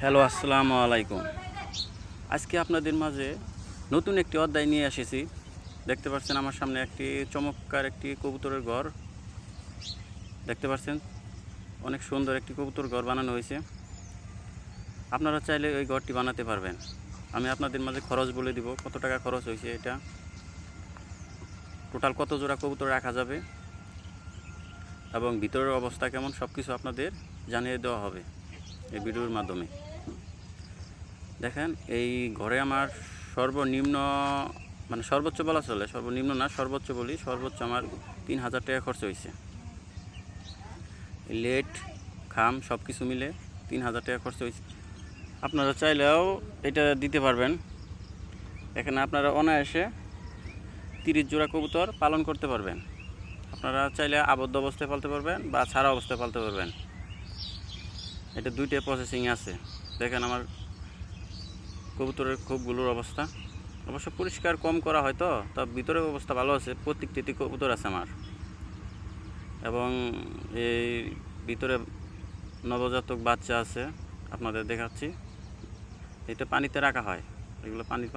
Hello, আসসালামু আলাইকুম। আজকে আপনাদের মাঝে নতুন একটি অধ্যায় নিয়ে এসেছি। দেখতে পাচ্ছেন আমার সামনে একটি চমৎকার একটি কবুতরের ঘর দেখতে পাচ্ছেন। অনেক সুন্দর একটি কবুতর ঘর বানানো হয়েছে। আপনারা চাইলে ওই ঘরটি বানাতে পারবেন। আমি আপনাদের মাঝে খরচ বলে দিব, কত টাকা খরচ হয়েছে, এটা টোটাল কত জোড়া কবুতর রাখা যাবে এবং ভিতরের অবস্থা কেমন সব কিছু আপনাদের জানিয়ে দেওয়া হবে এই ভিডিওর মাধ্যমে। দেখেন, এই ঘরে আমার সর্বনিম্ন সর্বোচ্চ বলা চলে, সর্বনিম্ন না, সর্বোচ্চ বলি, সর্বোচ্চ আমার ৩,০০০ টাকা খরচ হয়েছে। লেট খাম সব কিছু মিলে ৩,০০০ টাকা খরচ হয়েছে। আপনারা চাইলেও এটা দিতে পারবেন। এখানে আপনারা অনায়াসে ৩০ জোড়া কবুতর পালন করতে পারবেন। আপনারা চাইলে আবদ্ধ অবস্থায় পালতে পারবেন বা ছাড়া অবস্থায় পালতে পারবেন। এটা দুইটা প্রসেসিং আছে। দেখেন আমার কবুতরের খোপগুলোর অবস্থা অবশ্য পরিষ্কার কম করা হয়, তো তার ভিতরের অবস্থা ভালো আছে। প্রত্যেকটি কবুতর আছে আমার, এবং এই ভিতরে নবজাতক বাচ্চা আছে, আপনাদের দেখাচ্ছি। এটা পানিতে রাখা হয়, এগুলো পানির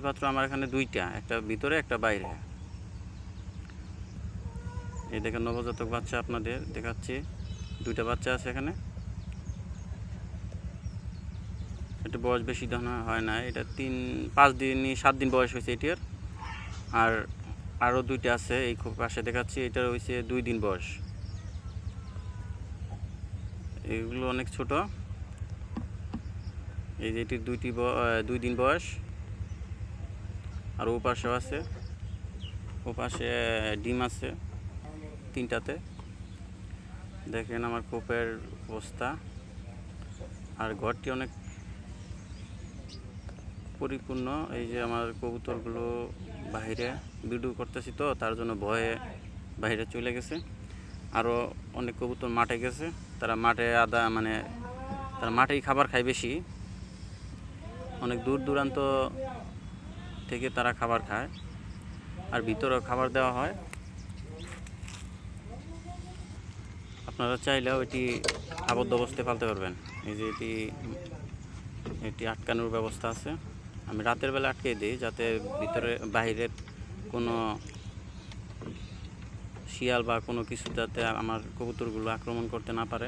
পাত্র আমার এখানে দুইটা, একটা ভিতরে একটা বাইরে। এই দেখেন নবজাতক বাচ্চা আপনাদের দেখাচ্ছি, দুইটা বাচ্চা আছে এখানে। এটা বয়স বেশি দিন হয় না, এটা 5 দিন 7 দিন বয়স হয়েছে এটার। আর আরও দুইটা আছে এই খুব পাশে দেখাচ্ছি, এটার হয়েছে 2 দিন বয়স। এগুলো অনেক ছোট। এই যে এটির 2 দিন বয়স। আর ও পাশেও আছে, ও পাশে ডিম আছে 3টাতে। দেখেন আমার কোপের অবস্থা। আর ঘরটি অনেক পরিপূর্ণ। এই যে আমার কবুতরগুলো বাইরে ভিডিও করতেছি, তো তার জন্য ভয়ে বাইরে চলে গেছে। আরও অনেক কবুতর মাঠে গেছে, তারা মাঠে তারা মাঠেই খাবার খায় বেশি। অনেক দূর দূরান্ত থেকে তারা খাবার খায়, আর ভিতরেও খাবার দেওয়া হয়। আপনারা চাইলেও এটি আবদ্ধ অবস্থায় পালতে পারবেন। এই যে এটি আটকানোর ব্যবস্থা আছে। আমি রাতের বেলা আটকে দিই, যাতে ভিতরে বাইরের কোনো শিয়াল বা কোনো কিছু যাতে আমার কবুতরগুলো আক্রমণ করতে না পারে।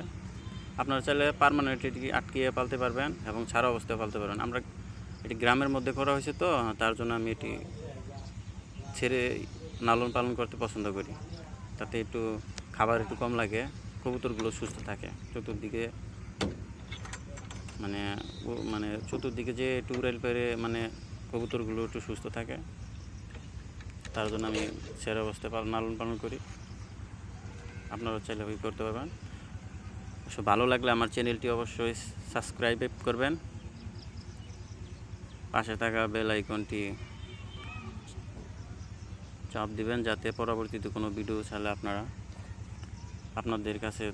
আপনারা চাইলে পার্মানেন্ট এটি আটকিয়ে পালতে পারবেন এবং ছাড়া অবস্থায় পালতে পারবেন। আমরা এটি গ্রামের মধ্যে করা হয়েছে, তো তার জন্য আমি এটি ছেড়ে লালন পালন করতে পছন্দ করি, তাতে একটু খাবার একটু কম লাগে, কবুতরগুলো সুস্থ থাকে। চতুর্দিকে চতুর্দিকে যে একটু উড়াল পেরে কবুতরগুলো একটু সুস্থ থাকে, তার জন্য আমি ছেড়ে অবস্থায় লালন পালন করি। আপনারা চাইলে ওই করতে পারবেন। অবশ্য ভালো লাগলে আমার চ্যানেলটি অবশ্যই সাবস্ক্রাইব করবেন, পাশে থাকা বেল আইকনটি চাপ দিবেন, যাতে পরবর্তীতে কোনো ভিডিও ছাড়লে আপনাদের কাছে